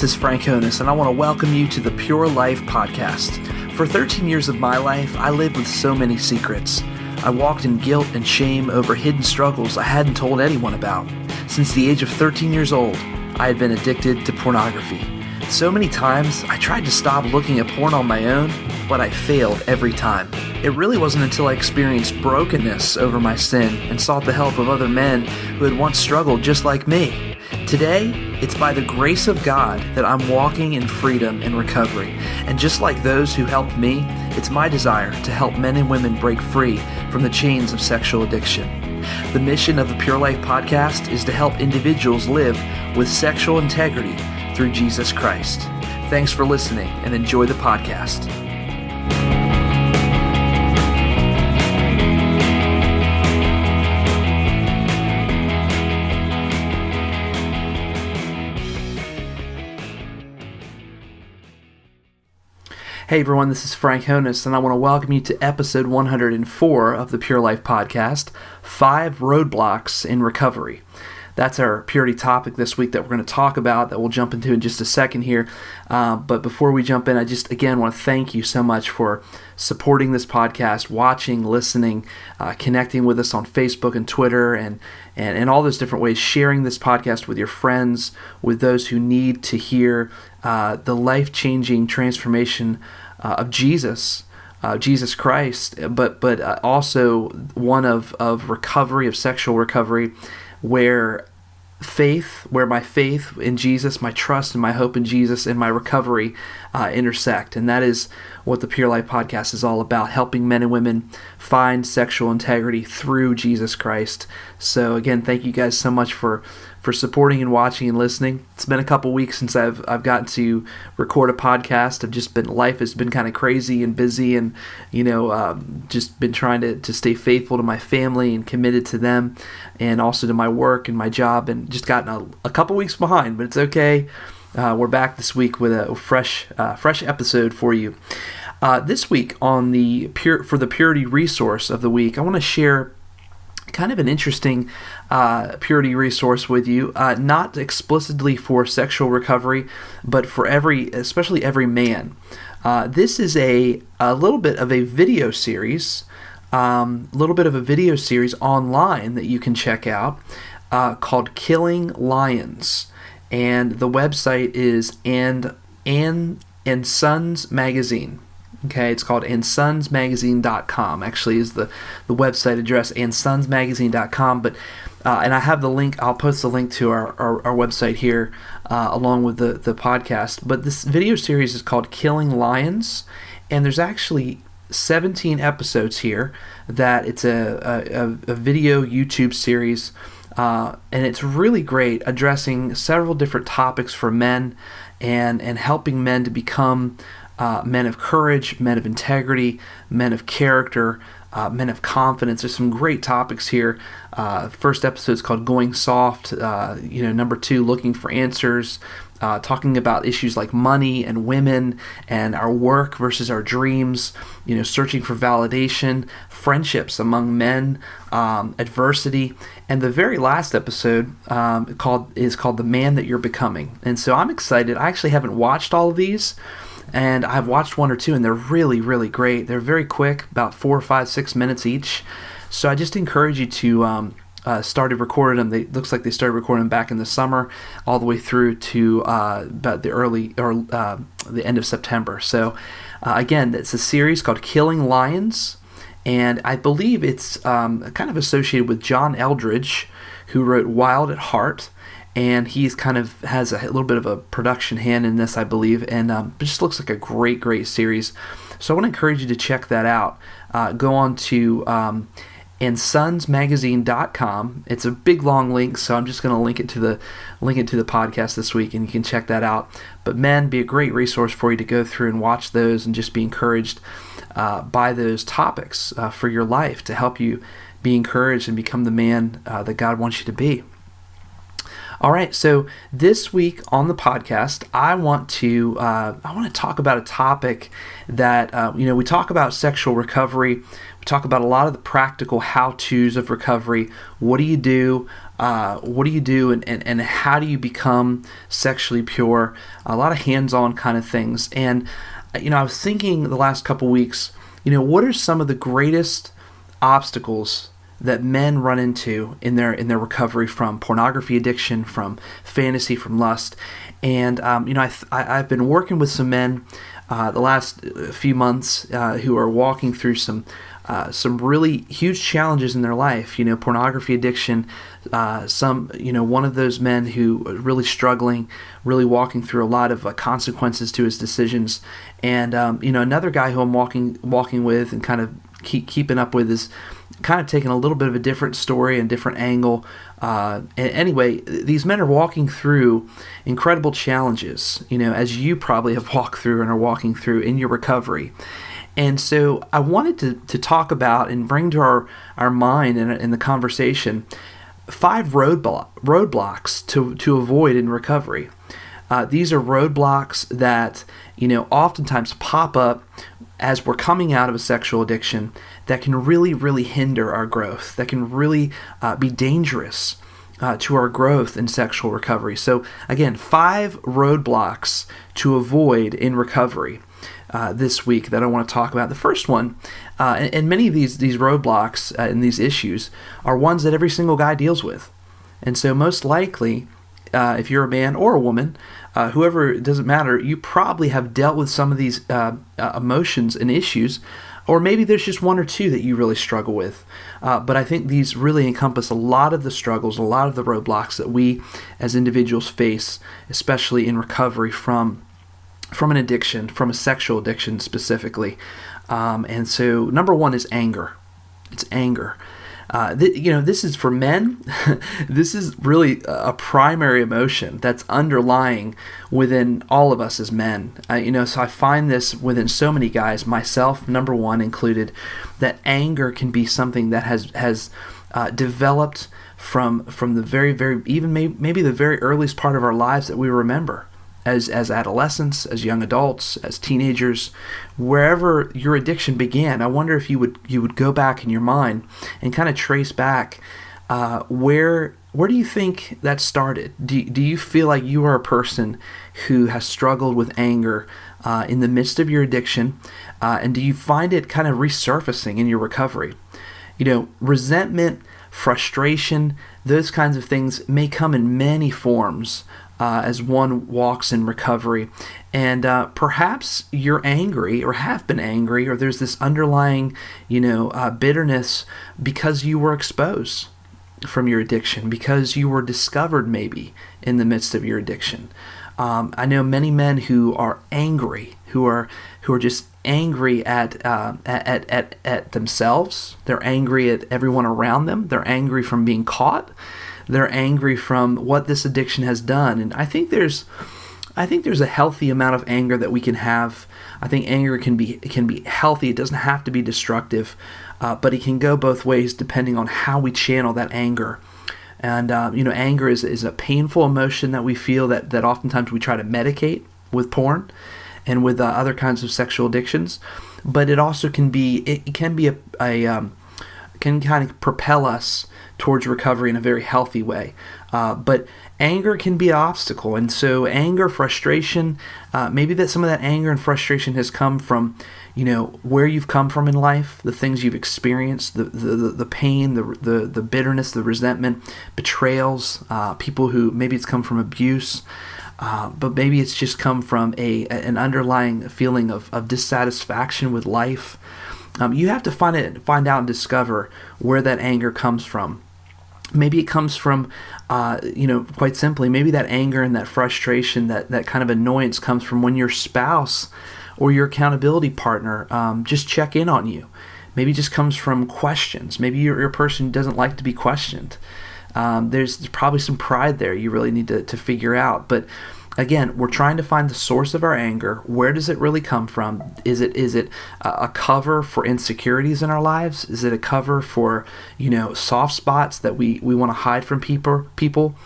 this is Frank Honus, and I want to welcome you to the Pure Life Podcast. For 13 years of my life, I lived with so many secrets. I walked in guilt and shame over hidden struggles I hadn't told anyone about. Since the age of 13 years old, I had been addicted to pornography. So many times, I tried to stop looking at porn on my own, but I failed every time. It really wasn't until I experienced brokenness over my sin and sought the help of other men who had once struggled just like me. Today, it's by the grace of God that I'm walking in freedom and recovery. And just like those who helped me, it's my desire to help men and women break free from the chains of sexual addiction. The mission of the Pure Life Podcast is to help individuals live with sexual integrity through Jesus Christ. Thanks for listening and enjoy the podcast. Hey everyone, this is Frank Honus, and I want to welcome you to episode 104 of the Pure Life Podcast, 5 Roadblocks in Recovery. That's our purity topic this week that we're going to talk about, that we'll jump into in just a second here. But before we jump in, I just, again, want to thank you so much for supporting this podcast, watching, listening, connecting with us on Facebook and Twitter, and all those different ways, sharing this podcast with your friends, with those who need to hear the life-changing transformation of Jesus Christ, but also one of recovery, of sexual recovery, where my faith in Jesus, my trust and my hope in Jesus, and my recovery intersect. And that is what the Pure Life Podcast is all about, helping men and women find sexual integrity through Jesus Christ. So again, thank you guys so much for supporting and watching and listening. It's been a couple weeks since I've gotten to record a podcast. Life has been kind of crazy and busy, and just been trying to stay faithful to my family and committed to them, and also to my work and my job, and just gotten a couple weeks behind, but it's okay. We're back this week with a fresh episode for you. This week for the Purity Resource of the Week, I want to share kind of an interesting purity resource with you, not explicitly for sexual recovery, but for especially every man. This is a little bit of a video series, online that you can check out, called Killing Lions. And the website is and Sons Magazine. Okay, it's called andsonsmagazine.com. Actually, is the website address, andsonsmagazine.com. But and I have the link. I'll post the link to our website here along with the podcast. But this video series is called Killing Lions, and there's actually 17 episodes here. That it's a video YouTube series. And it's really great, addressing several different topics for men and helping men to become men of courage, men of integrity, men of character, men of confidence. There's some great topics here. First episode is called Going Soft. Number 2, Looking for Answers. Talking about issues like money and women and our work versus our dreams, searching for validation, friendships among men, adversity, and the very last episode is called The Man That You're Becoming. And so I'm excited. I actually haven't watched all of these, and I've watched 1 or 2, and they're really, really great. They're very quick, about 4, 5, 6 minutes each. So I just encourage you to started recording them. Looks like they started recording them back in the summer, all the way through to about the end of September. So again, it's a series called Killing Lions, and I believe it's kind of associated with John Eldredge, who wrote Wild at Heart, and he's kind of has a little bit of a production hand in this, I believe, and it just looks like a great series. So I want to encourage you to check that out. Go on to andsonsmagazine.com. It's a big long link, so I'm just going to link it to the podcast this week, and you can check that out. But men, be a great resource for you to go through and watch those, and just be encouraged by those topics for your life, to help you be encouraged and become the man that God wants you to be. All right, so this week on the podcast, I want to talk about a topic that we talk about sexual recovery. We We talk about a lot of the practical how-tos of recovery. What do you do? And how do you become sexually pure? A lot of hands-on kind of things. And I was thinking the last couple weeks, what are some of the greatest obstacles that men run into in their recovery from pornography addiction, from fantasy, from lust? And I've been working with some men the last few months who are walking through some really huge challenges in their life. Pornography addiction. One of those men who are really struggling, really walking through a lot of consequences to his decisions, and another guy who I'm walking with and kind of keeping up with is kind of taking a little bit of a different story and different angle. Anyway, these men are walking through incredible challenges, as you probably have walked through and are walking through in your recovery. And so I wanted to talk about and bring to our mind in the conversation 5 roadblocks to avoid in recovery. These are roadblocks that oftentimes pop up as we're coming out of a sexual addiction that can really, really hinder our growth, that can really be dangerous to our growth in sexual recovery. So again, 5 roadblocks to avoid in recovery this week that I want to talk about. The first one, and many of these roadblocks and these issues are ones that every single guy deals with. And so most likely, if you're a man or a woman, whoever, it doesn't matter, you probably have dealt with some of these emotions and issues, or maybe there's just one or two that you really struggle with. But I think these really encompass a lot of the struggles, a lot of the roadblocks that we as individuals face, especially in recovery from an addiction, from a sexual addiction specifically. And so number 1 is anger. It's anger. This is for men. This is really a primary emotion that's underlying within all of us as men. So I find this within so many guys, myself, number 1 included, that anger can be something that has developed from the very, very, even maybe the very earliest part of our lives that we remember. As adolescents, as young adults, as teenagers, wherever your addiction began, I wonder if you would go back in your mind and kind of trace back where do you think that started? Do you feel like you are a person who has struggled with anger in the midst of your addiction, and do you find it kind of resurfacing in your recovery? Resentment, frustration, those kinds of things may come in many forms as one walks in recovery. And perhaps you're angry or have been angry, or there's this underlying, bitterness because you were exposed from your addiction, because you were discovered maybe in the midst of your addiction. I know many men who are angry, who are just angry at themselves. They're angry at everyone around them. They're angry from being caught. They're angry from what this addiction has done. And I think there's a healthy amount of anger that we can have. I think anger can be healthy. It doesn't have to be destructive, but it can go both ways depending on how we channel that anger. And anger is a painful emotion that we feel that oftentimes we try to medicate with porn and with other kinds of sexual addictions. But it also can kind of propel us towards recovery in a very healthy way. But anger can be an obstacle. And so anger, frustration, maybe that some of that anger and frustration has come from, where you've come from in life, the things you've experienced, the pain, the bitterness, the resentment, betrayals, people who maybe it's come from abuse, but maybe it's just come from an underlying feeling of dissatisfaction with life. You have to find out and discover where that anger comes from. Maybe it comes from, quite simply, maybe that anger and that frustration, that kind of annoyance comes from when your spouse or your accountability partner just check in on you. Maybe it just comes from questions. Maybe you're a person who doesn't like to be questioned. There's probably some pride there you really need to figure out. But again, we're trying to find the source of our anger. Where does it really come from? Is it a cover for insecurities in our lives? Is it a cover for soft spots that we want to hide from people?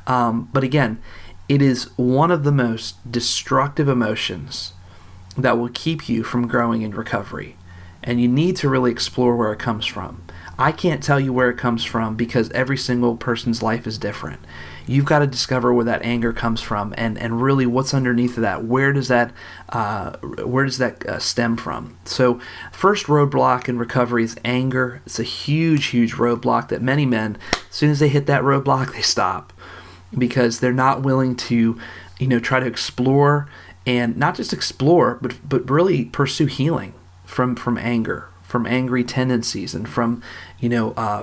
But again, it is one of the most destructive emotions that will keep you from growing in recovery. And you need to really explore where it comes from. I can't tell you where it comes from because every single person's life is different. You've got to discover where that anger comes from, and really what's underneath of that. Where does that stem from? So, first roadblock in recovery is anger. It's a huge, huge roadblock that many men, as soon as they hit that roadblock, they stop because they're not willing to, try to explore, and not just explore, but really pursue healing from anger, from angry tendencies, and from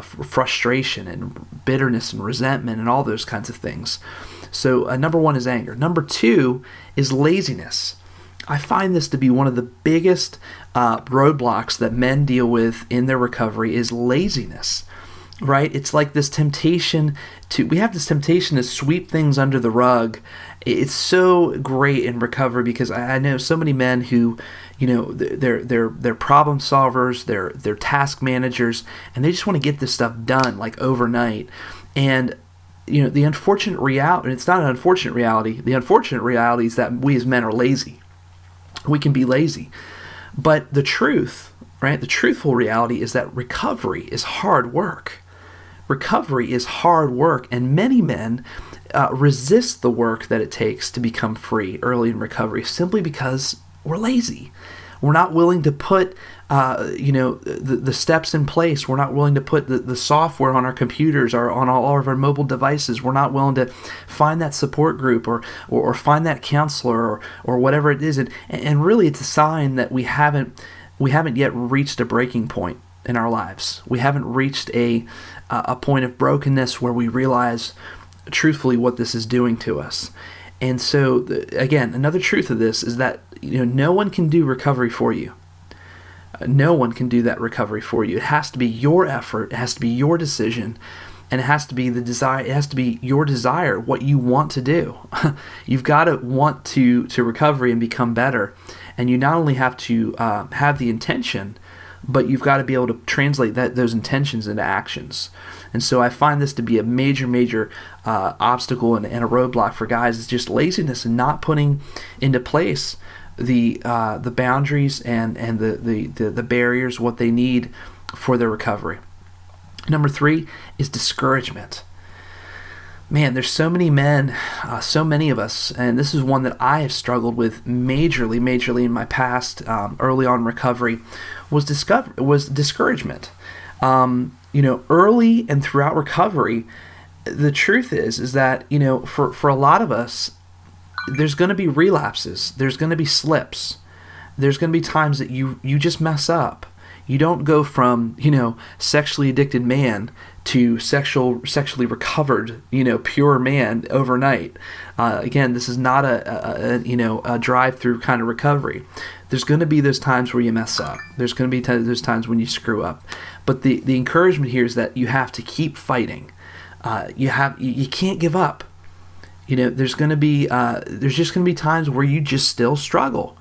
frustration and bitterness and resentment and all those kinds of things. So number one is anger. Number two is laziness. I find this to be one of the biggest roadblocks that men deal with in their recovery is laziness. Right? It's like this temptation we have this temptation to sweep things under the rug. It's so great in recovery because I know so many men who, they're problem solvers, they're task managers, and they just want to get this stuff done like overnight. And the unfortunate reality, and it's not an unfortunate reality, the unfortunate reality is that we as men are lazy. We can be lazy. But the truth, right? The truthful reality is that recovery is hard work. Recovery is hard work, and many men resist the work that it takes to become free early in recovery simply because we're lazy. We're not willing to put the steps in place. We're not willing to put the software on our computers or on all of our mobile devices. We're not willing to find that support group or find that counselor or whatever it is. And really it's a sign that we haven't yet reached a breaking point in our lives. We haven't reached a point of brokenness where we realize truthfully what this is doing to us. And so, again, another truth of this is that no one can do recovery for you. No one can do that recovery for you. It has to be your effort. It has to be your decision, and it has to be the desire. It has to be your desire, what you want to do. You've got to want to recovery and become better, and you not only have to have the intention, but you've got to be able to translate those intentions into actions. And so I find this to be a major obstacle and a roadblock for guys. It's just laziness and not putting into place the boundaries and the barriers, what they need for their recovery. Number three is discouragement. Man, there's so many men, so many of us, and this is one that I have struggled with majorly in my past, early on in recovery, was discouragement. Early and throughout recovery, the truth is that, for a lot of us, there's going to be relapses. There's going to be slips. There's going to be times that you just mess up. You don't go from, sexually addicted man to sexually recovered, pure man overnight. Again, this is not a drive-through kind of recovery. There's going to be those times where you mess up. There's going to be those times when you screw up. But the encouragement here is that you have to keep fighting. You can't give up. There's just going to be times where you just still struggle.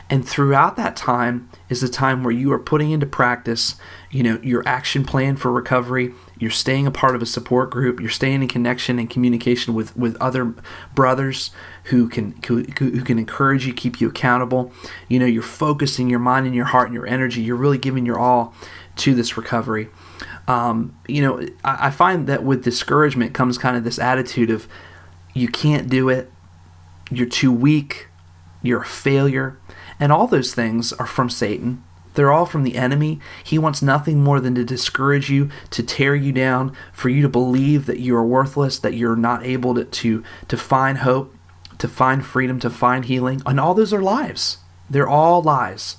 And throughout that time is the time where you are putting into practice, your action plan for recovery. You're staying a part of a support group. You're staying in connection and communication with other brothers who can encourage you, keep you accountable. You're focusing your mind and your heart and your energy. You're really giving your all to this recovery. I find that with discouragement comes kind of this attitude of you can't do it. You're too weak. You're a failure. And all those things are from Satan. They're all from the enemy. He wants nothing more than to discourage you, to tear you down, for you to believe that you are worthless, that you're not able to find hope, to find freedom, to find healing. And all those are lies. They're all lies.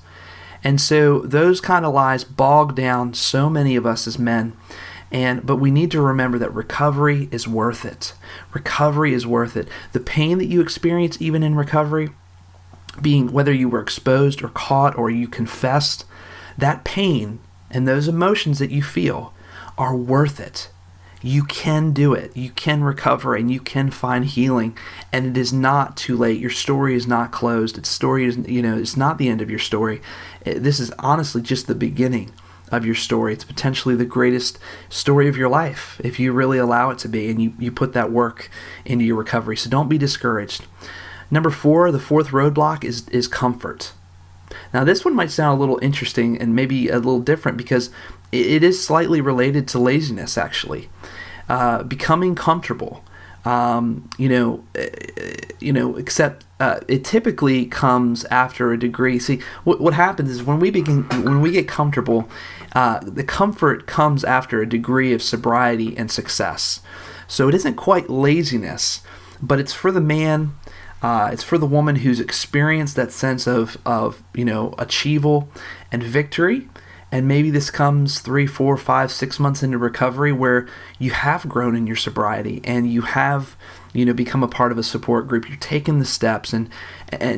And so those kind of lies bog down so many of us as men. But we need to remember that recovery is worth it. Recovery is worth it. The pain that you experience even in recovery, being whether you were exposed or caught or you confessed, that pain and those emotions that you feel are worth it. You can do it. You can recover and you can find healing, and it is not too late. Your story is not closed. It's not the end of your story. This is honestly just the beginning of your story. It's potentially the greatest story of your life if you really allow it to be and you put that work into your recovery. So don't be discouraged. Number four, the fourth roadblock is comfort. Now, this one might sound a little interesting and maybe a little different because it is slightly related to laziness, actually. Becoming comfortable. Except it typically comes after a degree. See, what happens is when we get comfortable, the comfort comes after a degree of sobriety and success. So it isn't quite laziness, but it's for the man, it's for the woman who's experienced that sense of achievable and victory. And maybe this comes 3, 4, 5, 6 months into recovery where you have grown in your sobriety and you have, become a part of a support group. You're taking the steps and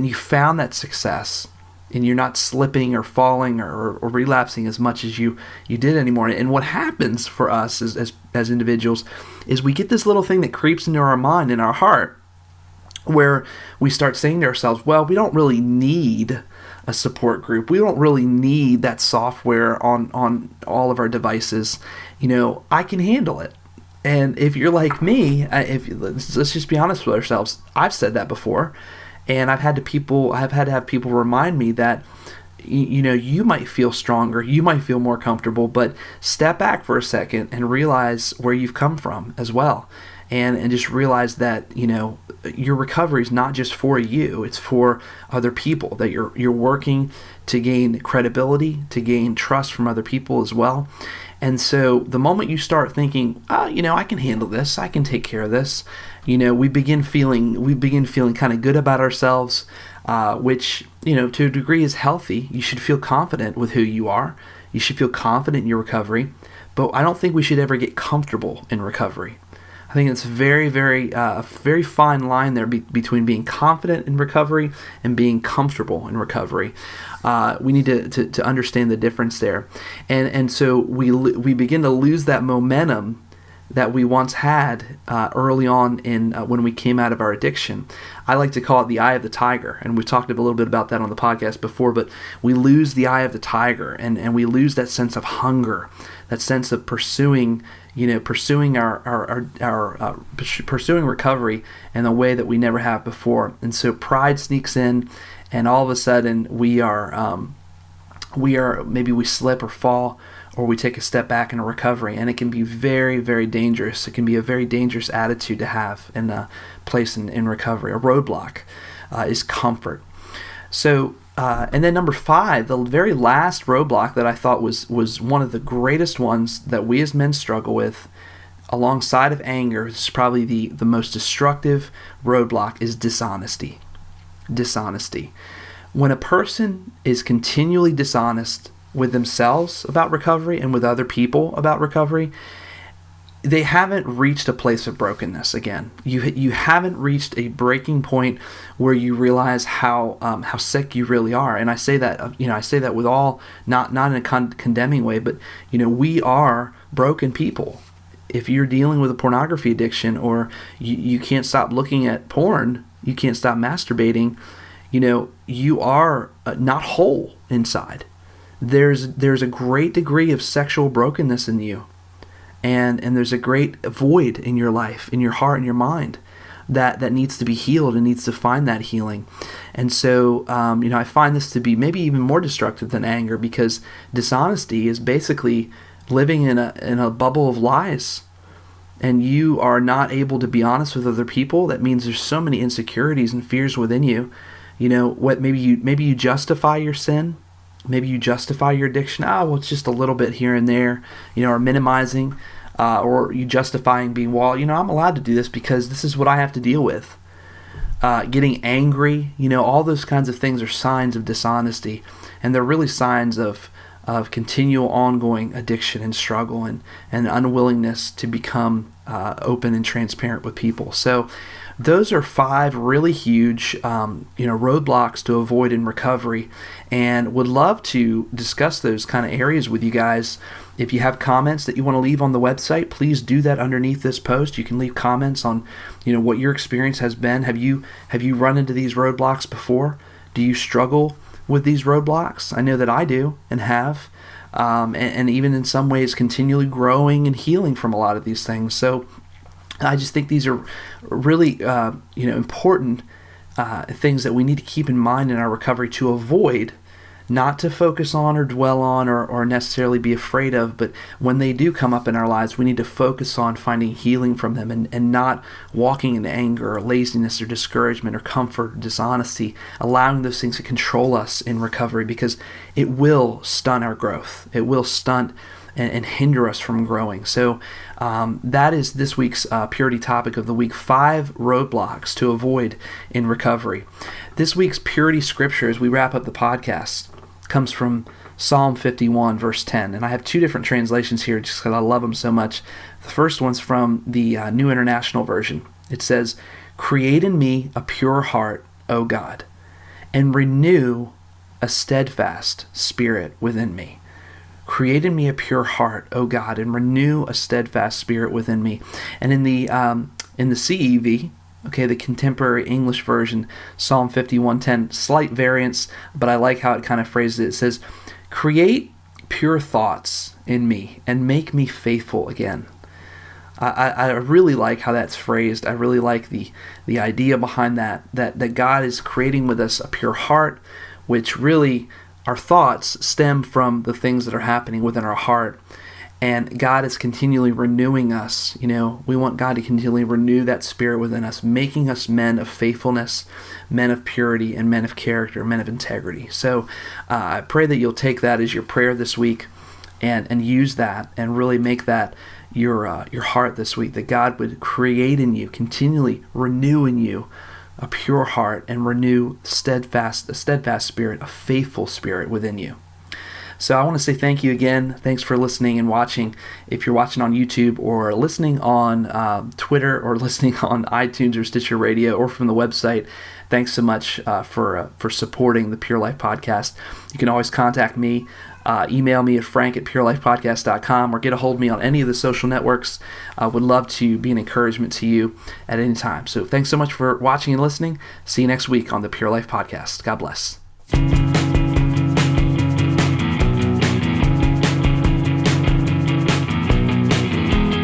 you found that success, and you're not slipping or falling or relapsing as much as you did anymore. And what happens for us as individuals is we get this little thing that creeps into our mind and our heart where we start saying to ourselves, well, we don't really need a support group. We don't really need that software on all of our devices. I can handle it. And if you're like me, let's just be honest with ourselves. I've said that before, and I've had to have people remind me that you might feel stronger, you might feel more comfortable, but step back for a second and realize where you've come from as well. And just realize that your recovery is not just for you; it's for other people. That you're working to gain credibility, to gain trust from other people as well. And so the moment you start thinking, I can handle this, I can take care of this, we begin feeling kind of good about ourselves, which to a degree is healthy. You should feel confident with who you are. You should feel confident in your recovery, but I don't think we should ever get comfortable in recovery. I think it's very, very, very fine line there between being confident in recovery and being comfortable in recovery. We need to understand the difference there, and so we begin to lose that momentum that we once had early on in when we came out of our addiction. I like to call it the eye of the tiger, and we've talked a little bit about that on the podcast before. But we lose the eye of the tiger, and we lose that sense of hunger, that sense of pursuing pursuing recovery in a way that we never have before. And so pride sneaks in, and all of a sudden we are maybe we slip or fall, or we take a step back in a recovery, and it can be very, very dangerous. It can be a very dangerous attitude to have in a place in recovery. A roadblock is comfort. So, and then number 5, the very last roadblock that I thought was one of the greatest ones that we as men struggle with, alongside of anger, this is probably the most destructive roadblock, is dishonesty. Dishonesty. When a person is continually dishonest with themselves about recovery and with other people about recovery, they haven't reached a place of brokenness again. You haven't reached a breaking point where you realize how sick you really are. And I say that with all, not in a condemning way, but we are broken people. If you're dealing with a pornography addiction, or you can't stop looking at porn, you can't stop masturbating, you are not whole inside. There's a great degree of sexual brokenness in you. And there's a great void in your life, in your heart, and your mind that needs to be healed and needs to find that healing. And so, I find this to be maybe even more destructive than anger, because dishonesty is basically living in a bubble of lies, and you are not able to be honest with other people. That means there's so many insecurities and fears within you. Maybe you justify your sin. Maybe you justify your addiction. It's just a little bit here and there, or minimizing, or you justifying being, I'm allowed to do this because this is what I have to deal with. Getting angry, all those kinds of things are signs of dishonesty, and they're really signs of continual ongoing addiction and struggle and unwillingness to become open and transparent with people. So those are 5 really huge, roadblocks to avoid in recovery, and would love to discuss those kind of areas with you guys. If you have comments that you want to leave on the website, please do that underneath this post. You can leave comments on, what your experience has been. Have you run into these roadblocks before? Do you struggle with these roadblocks? I know that I do and have, and even in some ways continually growing and healing from a lot of these things. So I just think these are really, important things that we need to keep in mind in our recovery to avoid not to focus on or dwell on or necessarily be afraid of, but when they do come up in our lives, we need to focus on finding healing from them and not walking in anger or laziness or discouragement or comfort or dishonesty, allowing those things to control us in recovery, because it will stunt our growth. It will stunt and hinder us from growing. So that is this week's purity topic of the week: 5 roadblocks to avoid in recovery. This week's purity scripture, as we wrap up the podcast, comes from Psalm 51, verse 10. And I have 2 different translations here just because I love them so much. The first one's from the New International Version. It says, "Create in me a pure heart, O God, and renew a steadfast spirit within me." Create in me a pure heart, O God, and renew a steadfast spirit within me. And in the CEV, the Contemporary English Version, Psalm 51:10, slight variance, but I like how it kind of phrases it. It says, "Create pure thoughts in me and make me faithful again." I really like how that's phrased. I really like the idea behind that God is creating with us a pure heart, which really, our thoughts stem from the things that are happening within our heart. And God is continually renewing us. We want God to continually renew that spirit within us, making us men of faithfulness, men of purity, and men of character, men of integrity. So I pray that you'll take that as your prayer this week and use that and really make that your heart this week, that God would create in you, continually renew in you a pure heart and renew a steadfast spirit, a faithful spirit within you. So I want to say thank you again. Thanks for listening and watching. If you're watching on YouTube or listening on Twitter or listening on iTunes or Stitcher Radio or from the website, thanks so much for supporting the Pure Life Podcast. You can always contact me. Email me at frank@purelifepodcast.com or get a hold of me on any of the social networks. I would love to be an encouragement to you at any time. So thanks so much for watching and listening. See you next week on the Pure Life Podcast. God bless.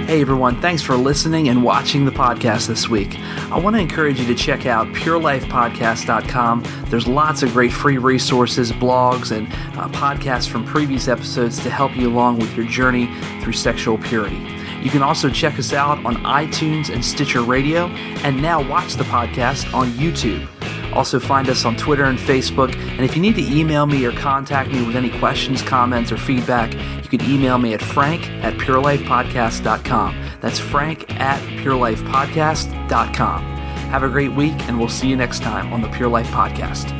Hey everyone, thanks for listening and watching the podcast this week. I want to encourage you to check out purelifepodcast.com. There's lots of great free resources, blogs, and podcasts from previous episodes to help you along with your journey through sexual purity. You can also check us out on iTunes and Stitcher Radio, and now watch the podcast on YouTube. Also find us on Twitter and Facebook, and if you need to email me or contact me with any questions, comments, or feedback, you can email me at frank@purelifepodcast.com. That's frank@purelifepodcast.com. Have a great week, and we'll see you next time on the Pure Life Podcast.